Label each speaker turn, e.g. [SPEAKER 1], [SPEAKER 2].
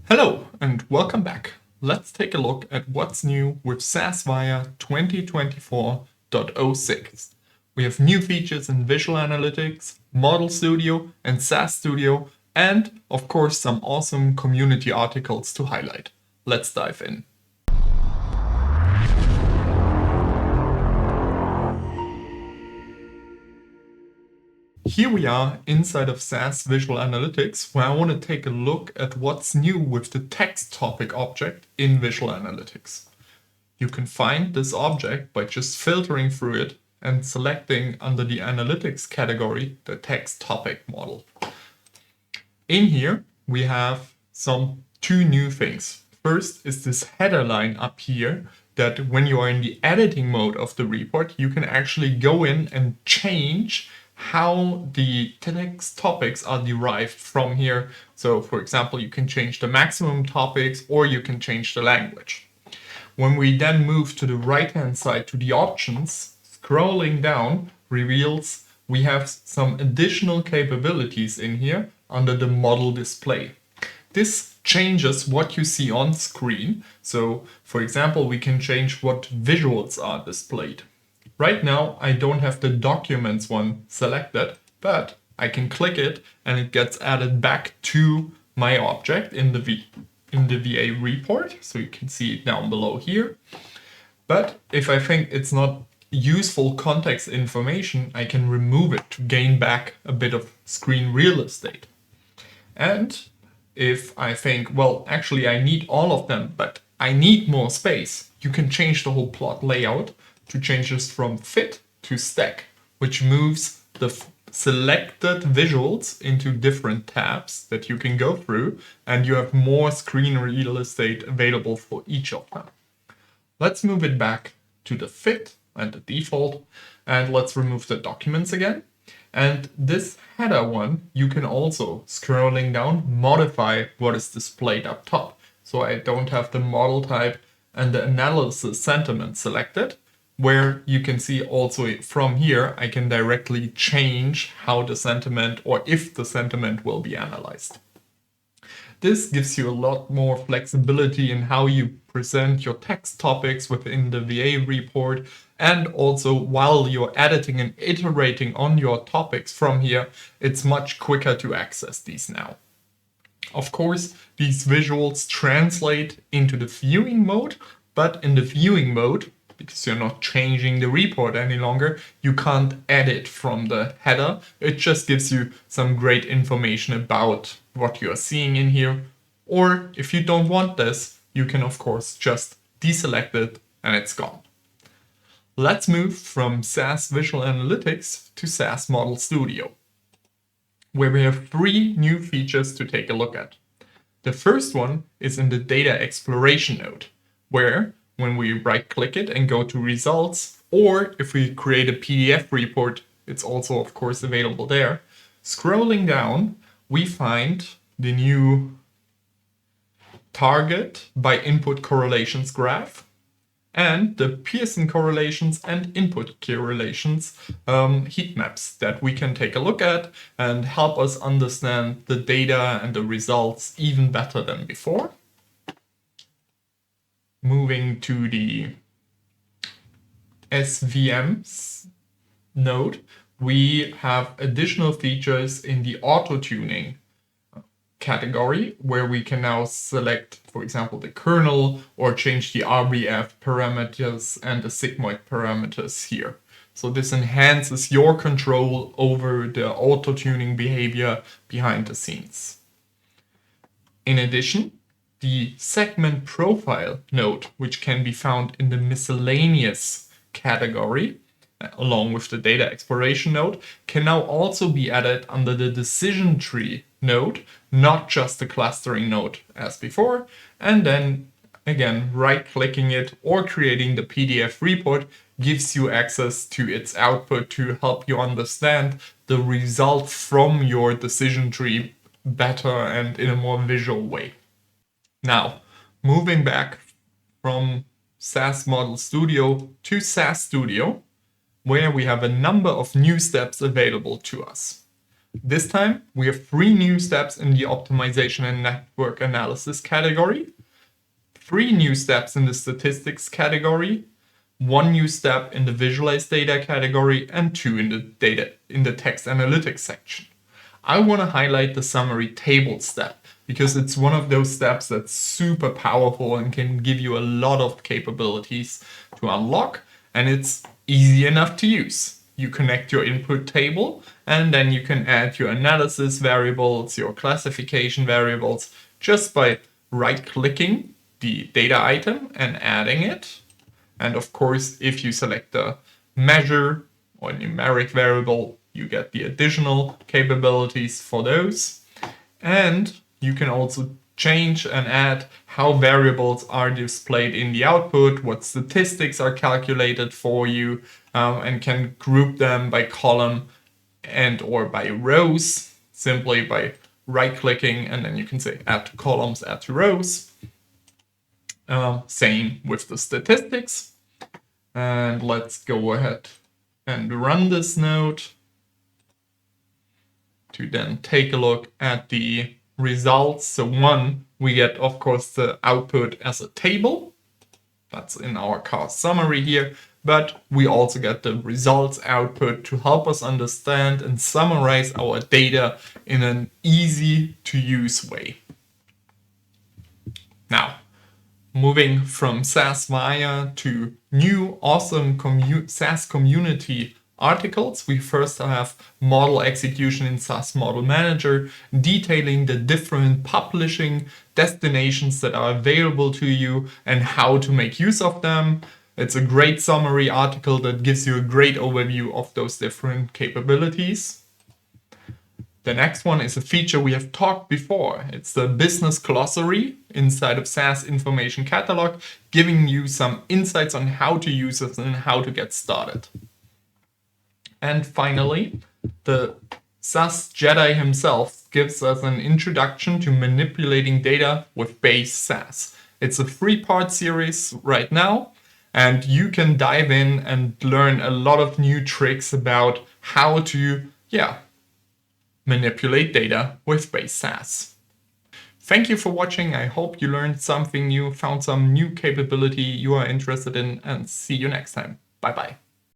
[SPEAKER 1] Hello and welcome back. Let's take a look at what's new with SAS Viya 2024.06. We have new features in Visual Analytics, Model Studio and SAS Studio, and of course some awesome community articles to highlight. Let's dive in. Here we are inside of SAS Visual Analytics, where I want to take a look at what's new with the text topic object in Visual Analytics. You can find this object by just filtering through it and selecting under the Analytics category the text topic model. In here, we have two new things. First is this header line up here that when you are in the editing mode of the report, you can actually go in and change how the text topics are derived from here. So for example, you can change the maximum topics or you can change the language. When we then move to the right hand side to the options, scrolling down reveals we have some additional capabilities in here under the model display. This changes what you see on screen. So for example, we can change what visuals are displayed. Right now, I don't have the documents one selected, but I can click it and it gets added back to my object in the VA report. So you can see it down below here. But if I think it's not useful context information, I can remove it to gain back a bit of screen real estate. And if I think, well, actually I need all of them, but I need more space, you can change the whole plot layout to change this from fit to stack, which moves the selected visuals into different tabs that you can go through, and you have more screen real estate available for each of them. Let's move it back to the fit and the default, and let's remove the documents again. And this header one, you can also, scrolling down, modify what is displayed up top. So I don't have the model type and the analysis sentiment selected, where you can see also from here, I can directly change how the sentiment or if the sentiment will be analyzed. This gives you a lot more flexibility in how you present your text topics within the VA report. And also while you're editing and iterating on your topics from here, it's much quicker to access these now. Of course, these visuals translate into the viewing mode, but in the viewing mode, because you're not changing the report any longer, you can't edit from the header. It just gives you some great information about what you're seeing in here. Or if you don't want this, you can of course just deselect it and it's gone. Let's move from SAS Visual Analytics to SAS Model Studio, where we have three new features to take a look at. The first one is in the data exploration node, where when we right click it and go to results, or if we create a PDF report, it's also of course available there. Scrolling down, we find the new target by input correlations graph and the Pearson correlations and input correlations heat maps that we can take a look at and help us understand the data and the results even better than before. Moving to the SVMs node, we have additional features in the auto-tuning category where we can now select, for example, the kernel or change the RBF parameters and the sigmoid parameters here. So this enhances your control over the auto-tuning behavior behind the scenes. In addition, the segment profile node, which can be found in the miscellaneous category, along with the data exploration node, can now also be added under the decision tree node, not just the clustering node as before. And then again, right-clicking it or creating the PDF report gives you access to its output to help you understand the result from your decision tree better and in a more visual way. Now, moving back from SAS Model Studio to SAS Studio, where we have a number of new steps available to us. This time, we have 3 new steps in the optimization and network analysis category, 3 new steps in the statistics category, 1 new step in the visualize data category, and 2 in the text analytics section. I want to highlight the summary table step because it's one of those steps that's super powerful and can give you a lot of capabilities to unlock, and it's easy enough to use. You connect your input table and then you can add your analysis variables, your classification variables, just by right-clicking the data item and adding it. And of course, if you select the measure or numeric variable, you get the additional capabilities for those. And you can also change and add how variables are displayed in the output, what statistics are calculated for you, and can group them by column and or by rows, simply by right-clicking, and then you can say add to columns, add to rows. Same with the statistics. And let's go ahead and run this node to then take a look at the results. So one, we get, of course, the output as a table. That's in our car summary here. But we also get the results output to help us understand and summarize our data in an easy to use way. Now, moving from SAS Viya to new awesome SAS community articles, we first have model execution in SAS Model Manager, detailing the different publishing destinations that are available to you and how to make use of them. It's a great summary article that gives you a great overview of those different capabilities. The next one is a feature we have talked before. It's the business glossary inside of SAS Information Catalog, giving you some insights on how to use it and how to get started. And finally, the SAS Jedi himself gives us an introduction to manipulating data with base SAS. It's a 3-part series right now, and you can dive in and learn a lot of new tricks about how to, manipulate data with base SAS. Thank you for watching. I hope you learned something new, found some new capability you are interested in, and see you next time. Bye bye.